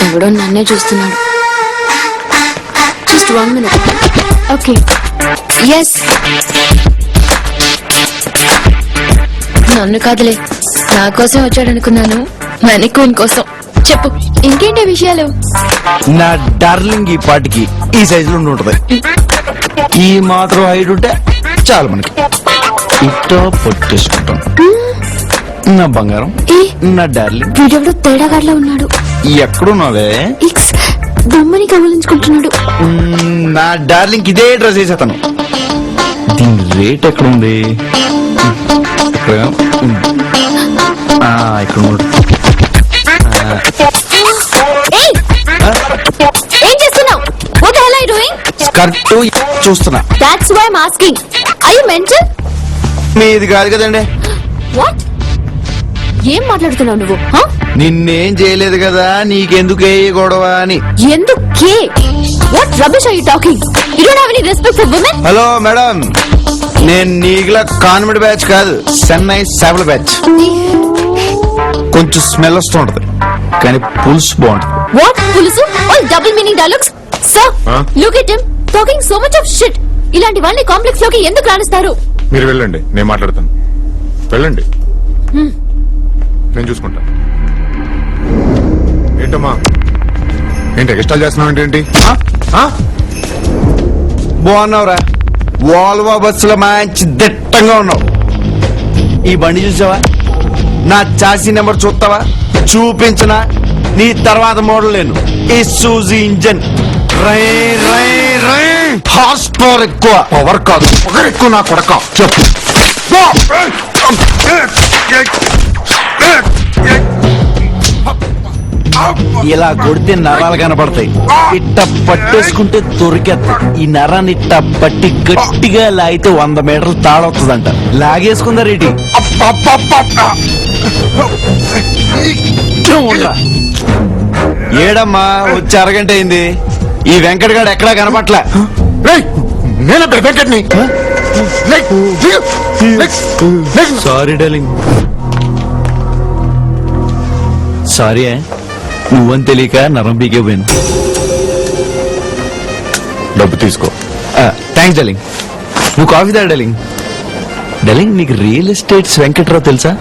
ఎవడో నన్నే చూస్తున్నాడు. Just 1 minute. ఓకే. ఎస్. నన్ను కాదులే, నా కోసం వచ్చాడనుకున్నాను. మెనిక్వీన్ కోసం. చెప్పు, ఇంకేంటి విషయాలు? నా డార్లింగ్ ఈ పాటికి ఈ సైజులో ఉంటది. ఈ మాత్రం హైట్ ఉంటే చాలు మనకి. ఇట్టో పొట్టేసుకుంటాం. నా బంగారం, నా డార్లింగ్. వీడెవడో తేడాగాడ్లా ఉన్నాడు. ఎక్కడున్నావే? ఇక్స్ బొమ్మని కవలించుకుంటున్నాడు. నా డార్లింగ్ ఇదే డ్రెస్ వేసేతాను. దీని రేట్ ఎక్కడుంది? ఇక్కడ ఏం చేస్తున్నావు? What the hell are you doing? Skirt చూస్తున్నా. That's why I'm asking. Are you mental? మీది కాదు కదండి. What? ఏం మాట్లాడుతున్నావు నువ్వు? నిన్నేం చేయలేదు కదా, నీకెందుకే గొడవ అని. ఎందుకే? What rubbish are you talking? You don't have any respect for women? Hello madam, నేను నీకులా కాన్వెంట్ బ్యాచ్ కాదు, చెన్నై సేవల బ్యాచ్. కొంచెం స్మెల్ వస్తూ ఉంటది కానీ పులుసు బాగుంటది. What? పులుసు? All double meaning dialogues? Sir, look at him talking so much of shit. ఇలాంటి వాళ్ళని కాంప్లెక్స్ లోకి ఎందుకు రాణిస్తారు? మీరు వెళ్ళండి, నేను మాట్లాడతాను. వెళ్ళండి, నేను చూసుకుంటా. ఏంటమ్మా, ఏంటి ఎక్స్ట్రా చేస్తున్నావు? ఏంటి బాగున్నావురా, వాల్వా బస్సులో మంచి దిట్టంగా ఉన్నావు. ఈ బండి చూసావా? నా చాసీ నెంబర్ చూస్తావా? చూపించనా? నీ తర్వాత మోడల్ లేను. ఈ సూజీ ఇంజన్. రై రై రై హార్స్ పవర్ ఎక్కువ, పవర్ కాదు పవర్ ఎక్కువ. నా కొడక చెప్పు. ఇలా కొడితే నరాలు కనపడతాయి. ఇట్ట పట్టేసుకుంటే దొరికేస్తాయి. ఈ నరాన్ని ఇట్ట పట్టి గట్టిగా లాగితే 100 మీటర్లు తాడవుతుందంట. లాగేసుకుందా రెడ్డి. ఏడమ్మా, వచ్చి అరగంట అయింది. ఈ వెంకటగాడు ఎక్కడా కనపట్లే. నేను వెంకట్ని. Sorry darling, sorry. నువ్వని తెలియక నరం పీకే పోయాను. డబ్బు తీసుకో. Thanks darling. నువ్వు కాఫీ తా డార్లింగ్. డార్లింగ్, నీకు రియల్ ఎస్టేట్స్ వెంకట్రావు తెలుసా?